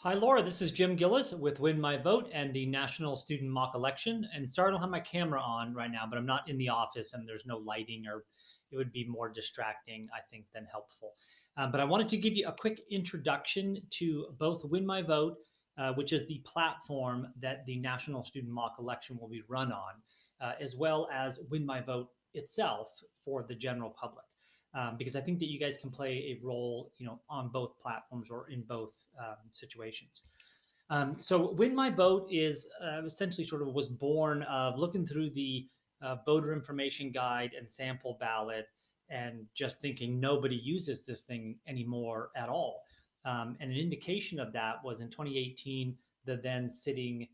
Hi, Laura. This is Jim Gillis with Win My Vote and the National Student Mock Election. And sorry, I don't have my camera on right now, but I'm not in the office and there's no lighting, or it would be more distracting, I think, than helpful. But I wanted to give you a quick introduction to both Win My Vote, which is the platform that the National Student Mock Election will be run on, as well as Win My Vote itself for the general public, because I think that you guys can play a role, on both platforms or in both situations. So Win My Vote is essentially sort of was born of looking through the voter information guide and sample ballot and just thinking nobody uses this thing anymore at all. And an indication of that was in 2018, the then sitting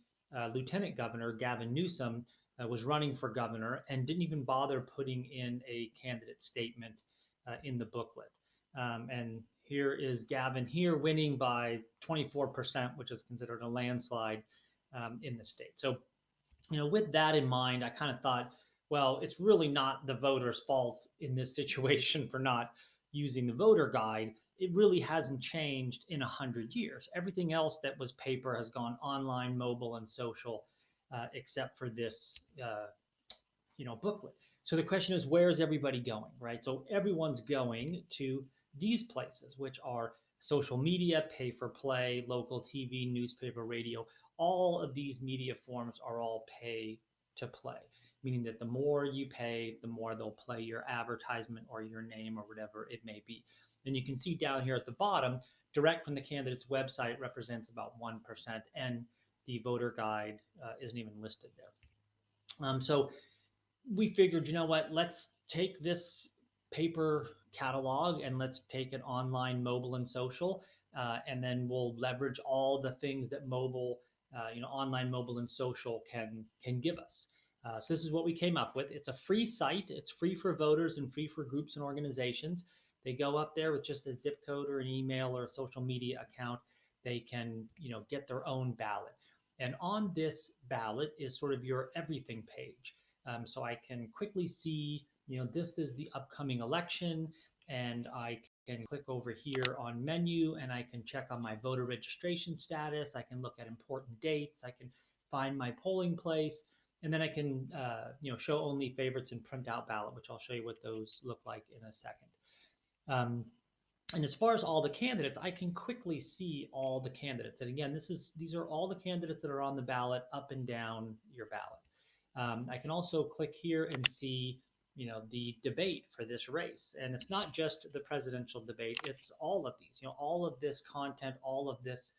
Lieutenant Governor Gavin Newsom was running for governor and didn't even bother putting in a candidate statement in the booklet. And here is Gavin here winning by 24%, which is considered a landslide in the state. So, with that in mind, I kind of thought, well, it's really not the voters' fault in this situation for not using the voter guide. It really hasn't changed in 100 years. Everything else that was paper has gone online, mobile, and social, except for this booklet. So the question is, where is everybody going, right? So everyone's going to these places, which are social media, pay for play, local TV, newspaper, radio. All of these media forms are all pay to play, meaning that the more you pay, the more they'll play your advertisement or your name or whatever it may be. And you can see down here at the bottom, direct from the candidate's website represents about 1%, and the voter guide isn't even listed there. So we figured, you know what, let's take this paper catalog and let's take it online, mobile, and social, and then we'll leverage all the things that mobile, online, mobile, and social can give us. So this is what we came up with. It's a free site. It's free for voters and free for groups and organizations. They go up there with just a zip code or an email or a social media account. They can, get their own ballot. And on this ballot is sort of your everything page. So I can quickly see, this is the upcoming election, and I can click over here on menu and I can check on my voter registration status. I can look at important dates. I can find my polling place, and then I can, show only favorites and print out ballot, which I'll show you what those look like in a second. Um, and as far as all the candidates, I can quickly see all the candidates. And again, these are all the candidates that are on the ballot up and down your ballot. I can also click here and see, the debate for this race. And it's not just the presidential debate, it's all of these, all of this content, all of this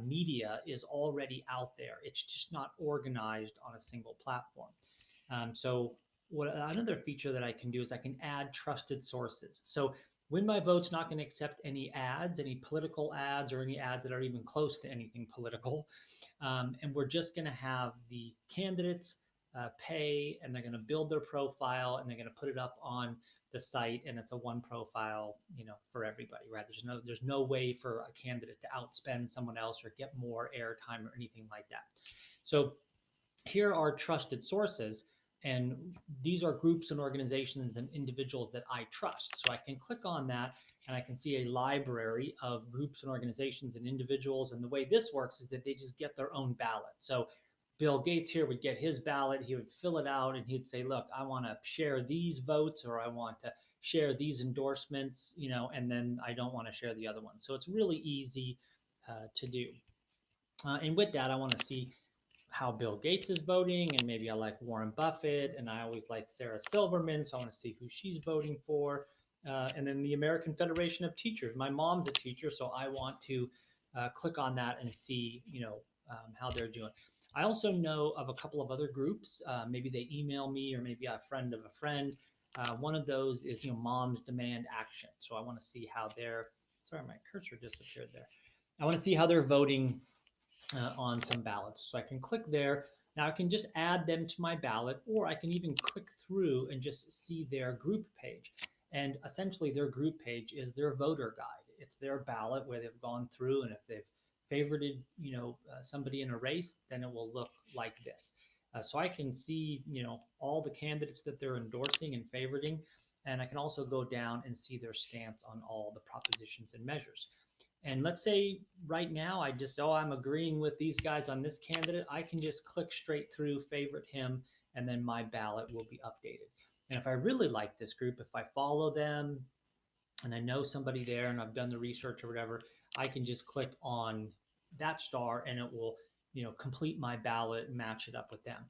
media is already out there. It's just not organized on a single platform. So another feature that I can do is I can add trusted sources. So Win My Vote's not going to accept any ads, any political ads, or any ads that are even close to anything political. And we're just going to have the candidates pay, and they're going to build their profile, and they're going to put it up on the site, and it's a one profile, for everybody, right? There's no way for a candidate to outspend someone else or get more airtime or anything like that. So here are trusted sources, and these are groups and organizations and individuals that I trust. So I can click on that and I can see a library of groups and organizations and individuals. And the way this works is that they just get their own ballot. So Bill Gates here would get his ballot, he would fill it out, and he'd say, look, I want to share these votes, or I want to share these endorsements, and then I don't want to share the other ones. So it's really easy to do. And with that, I want to see how Bill Gates is voting, and maybe I like Warren Buffett, and I always like Sarah Silverman, so I want to see who she's voting for. And then the American Federation of Teachers. My mom's a teacher, so I want to click on that and see, how they're doing. I also know of a couple of other groups. Maybe they email me, or maybe a friend of a friend. One of those is, Moms Demand Action. So I want to see how they're. Sorry, my cursor disappeared there. I want to see how they're voting on some ballots. So I can click there. Now I can just add them to my ballot, or I can even click through and just see their group page. And essentially their group page is their voter guide. It's their ballot where they've gone through, and if they've favorited, somebody in a race, then it will look like this. So I can see, all the candidates that they're endorsing and favoriting, and I can also go down and see their stance on all the propositions and measures. And let's say right now I just, oh, I'm agreeing with these guys on this candidate. I can just click straight through, favorite him, and then my ballot will be updated. And if I really like this group, if I follow them and I know somebody there and I've done the research or whatever, I can just click on that star and it will, complete my ballot and match it up with them.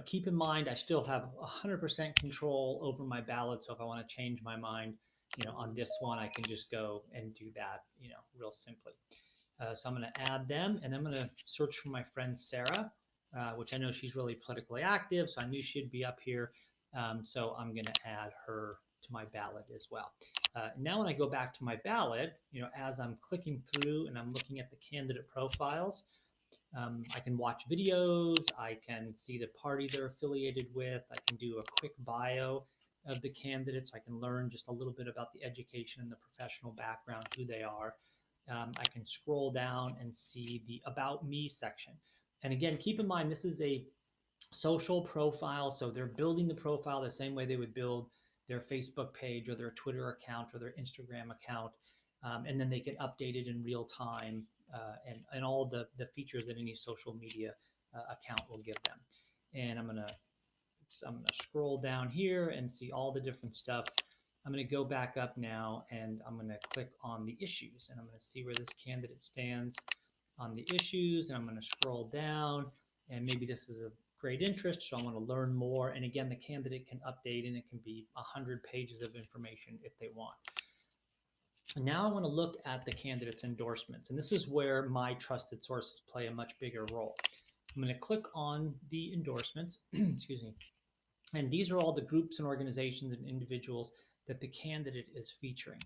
Keep in mind, I still have 100% control over my ballot. So if I want to change my mind, on this one, I can just go and do that, real simply. So I'm going to add them, and I'm going to search for my friend Sarah, which I know she's really politically active, so I knew she'd be up here. So I'm going to add her to my ballot as well. Now when I go back to my ballot, as I'm clicking through and I'm looking at the candidate profiles, I can watch videos, I can see the party they're affiliated with, I can do a quick bio of the candidates, I can learn just a little bit about the education and the professional background, who they are. I can scroll down and see the About Me section. And again, keep in mind, this is a social profile, so they're building the profile the same way they would build their Facebook page or their Twitter account or their Instagram account. And then they can update it in real time, and all the features that any social media account will give them. And I'm gonna scroll down here and see all the different stuff. I'm gonna go back up now and I'm gonna click on the issues and I'm gonna see where this candidate stands on the issues, and I'm gonna scroll down, and maybe this is of great interest, so I want to learn more. And again, the candidate can update and it can be 100 pages of information if they want. Now I want to look at the candidate's endorsements, and this is where my trusted sources play a much bigger role. I'm going to click on the endorsements, excuse me, and these are all the groups and organizations and individuals that the candidate is featuring.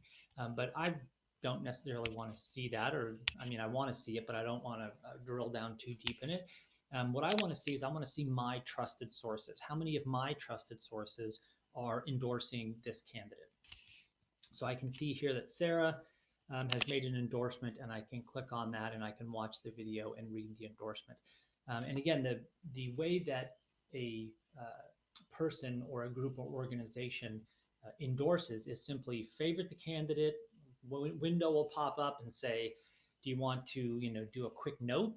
But I don't necessarily want to see that, or I mean, I want to see it, but I don't want to drill down too deep in it. What I want to see is I want to see my trusted sources. How many of my trusted sources are endorsing this candidate? So I can see here that Sarah has made an endorsement, and I can click on that and I can watch the video and read the endorsement. And again, the way that a person or a group or organization endorses is simply favorite the candidate. Window will pop up and say, do you want to do a quick note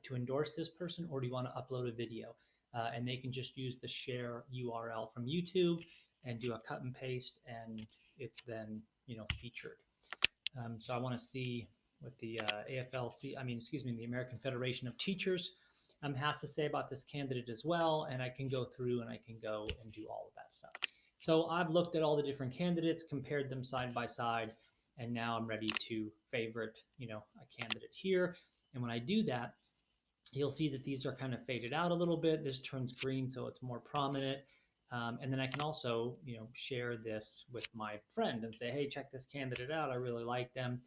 to endorse this person, or do you want to upload a video? And they can just use the share URL from YouTube and do a cut and paste, and it's then featured. So I want to see what the the American Federation of Teachers has to say about this candidate as well, and I can go through and I can go and do all of that stuff. So I've looked at all the different candidates, compared them side by side, and now I'm ready to favorite a candidate here. And when I do that, you'll see that these are kind of faded out a little bit. This turns green, so it's more prominent. And then I can also, share this with my friend and say, hey, check this candidate out. I really like them.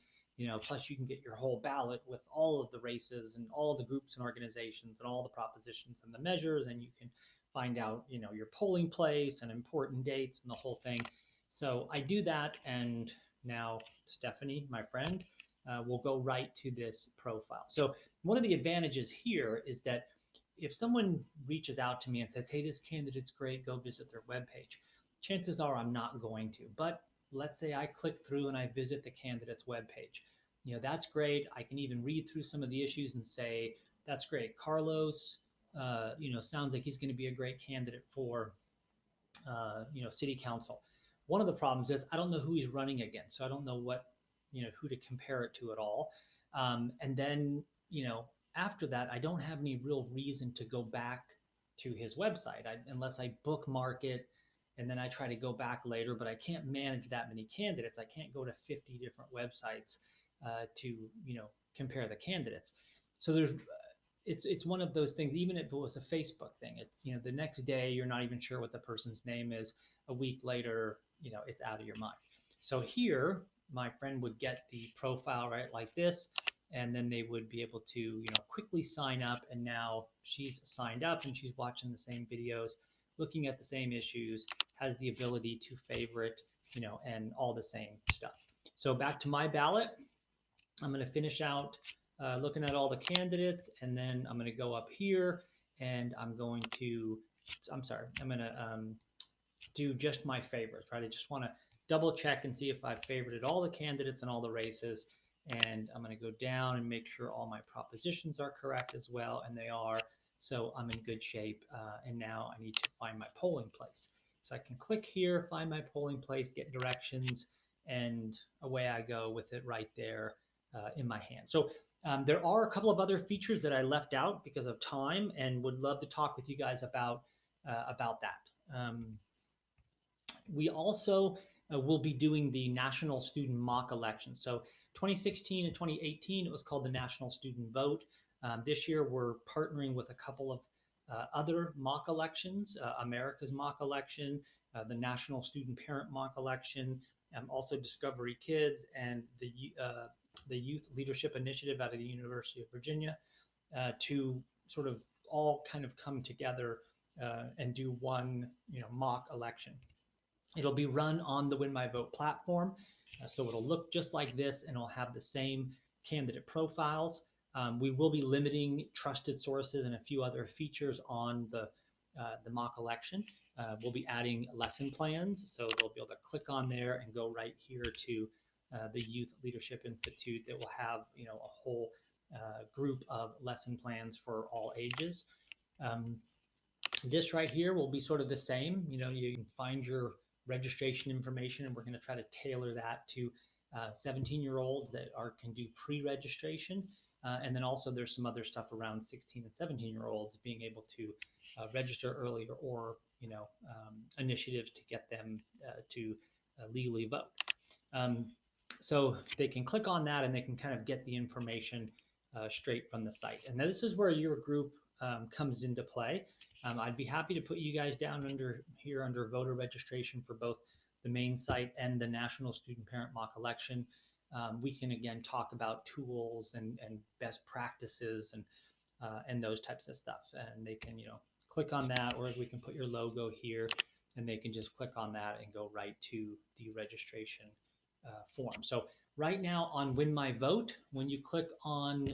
Plus you can get your whole ballot with all of the races and all the groups and organizations and all the propositions and the measures. And you can find out, your polling place and important dates and the whole thing. So I do that. And now Stephanie, my friend, will go right to this profile. So one of the advantages here is that if someone reaches out to me and says, hey, this candidate's great, go visit their webpage, chances are I'm not going to. But let's say I click through and I visit the candidate's webpage. That's great. I can even read through some of the issues and say, that's great. Carlos, sounds like he's going to be a great candidate for, city council. One of the problems is I don't know who he's running against. So I don't know who to compare it to at all. And then, after that, I don't have any real reason to go back to his website unless I bookmark it and then I try to go back later, but I can't manage that many candidates. I can't go to 50 different websites to, compare the candidates. So it's one of those things. Even if it was a Facebook thing, it's the next day you're not even sure what the person's name is. A week later, it's out of your mind. So here, my friend would get the profile right like this, and then they would be able to quickly sign up. And now she's signed up and she's watching the same videos, looking at the same issues, has the ability to favorite, and all the same stuff. So back to my ballot. I'm going to finish out looking at all the candidates, and then I'm going to go up here and I'm going to do just my favorites, right? I just want to double check and see if I've favorited all the candidates and all the races. And I'm going to go down and make sure all my propositions are correct as well, and they are. So I'm in good shape. And now I need to find my polling place. So I can click here, find my polling place, get directions, and away I go with it right there in my hand. So there are a couple of other features that I left out because of time, and would love to talk with you guys about that. We also will be doing the National Student Mock Election. So 2016 and 2018, it was called the National Student Vote. This year, we're partnering with a couple of other mock elections, America's mock election, the National Student Parent mock election, also Discovery Kids, and the Youth Leadership Initiative out of the University of Virginia, to sort of all kind of come together and do one, mock election. It'll be run on the Win My Vote platform. So it'll look just like this, and it'll have the same candidate profiles. We will be limiting trusted sources and a few other features on the mock election. We'll be adding lesson plans, so they'll be able to click on there and go right here to the Youth Leadership Institute that will have a whole group of lesson plans for all ages. Um, this right here will be sort of the same. You can find your registration information, and we're going to try to tailor that to 17-year-olds that can do pre-registration. And then also there's some other stuff around 16 and 17-year-olds being able to register earlier, or initiatives to get them to legally vote. Um, so they can click on that, and they can kind of get the information straight from the site. And this is where your group comes into play. I'd be happy to put you guys down under voter registration for both the main site and the National Student Parent Mock Election. We can again talk about tools and best practices and those types of stuff. And they can click on that, or we can put your logo here, and they can just click on that and go right to the registration form. So right now on Win My Vote, when you click on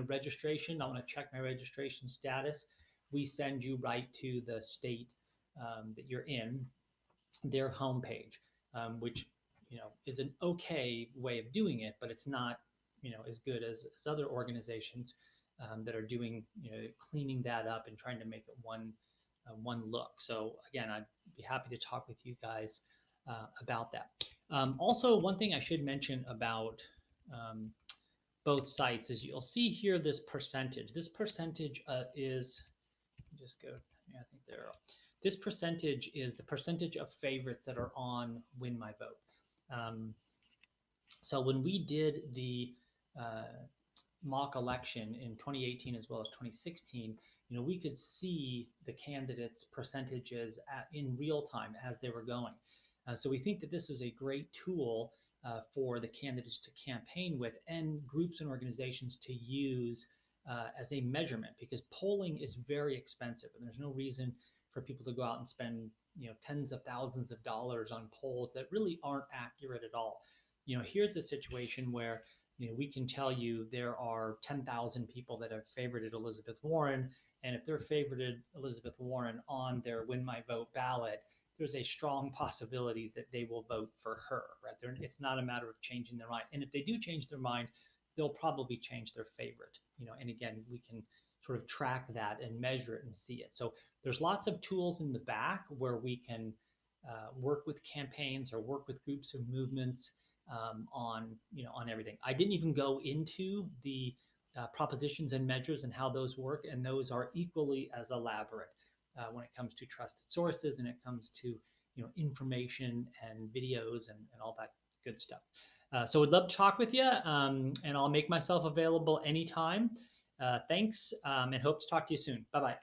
registration, I want to check my registration status. We send you right to the state that you're in, their homepage, which is an okay way of doing it, but it's not as good as other organizations that are doing cleaning that up and trying to make it one look. So again, I'd be happy to talk with you guys about that. Also, one thing I should mention about both sites is you'll see here this percentage. This percentage is, just go, yeah, I think there. This percentage is the percentage of favorites that are on Win My Vote. So when we did the mock election in 2018 as well as 2016, we could see the candidates' percentages in real time as they were going. So we think that this is a great tool for the candidates to campaign with, and groups and organizations to use as a measurement, because polling is very expensive, and there's no reason for people to go out and spend tens of thousands of dollars on polls that really aren't accurate at all. Here's a situation where we can tell you there are 10,000 people that have favorited Elizabeth Warren, and if they're favorited Elizabeth Warren on their Win My Vote ballot, there's a strong possibility that they will vote for her, right? It's not a matter of changing their mind. And if they do change their mind, they'll probably change their favorite, and again, we can sort of track that and measure it and see it. So there's lots of tools in the back where we can work with campaigns or work with groups or movements on everything. I didn't even go into the propositions and measures and how those work, and those are equally as elaborate when it comes to trusted sources, and it comes to information and videos and all that good stuff. So we'd love to talk with you, and I'll make myself available anytime. Thanks, and hope to talk to you soon. Bye bye.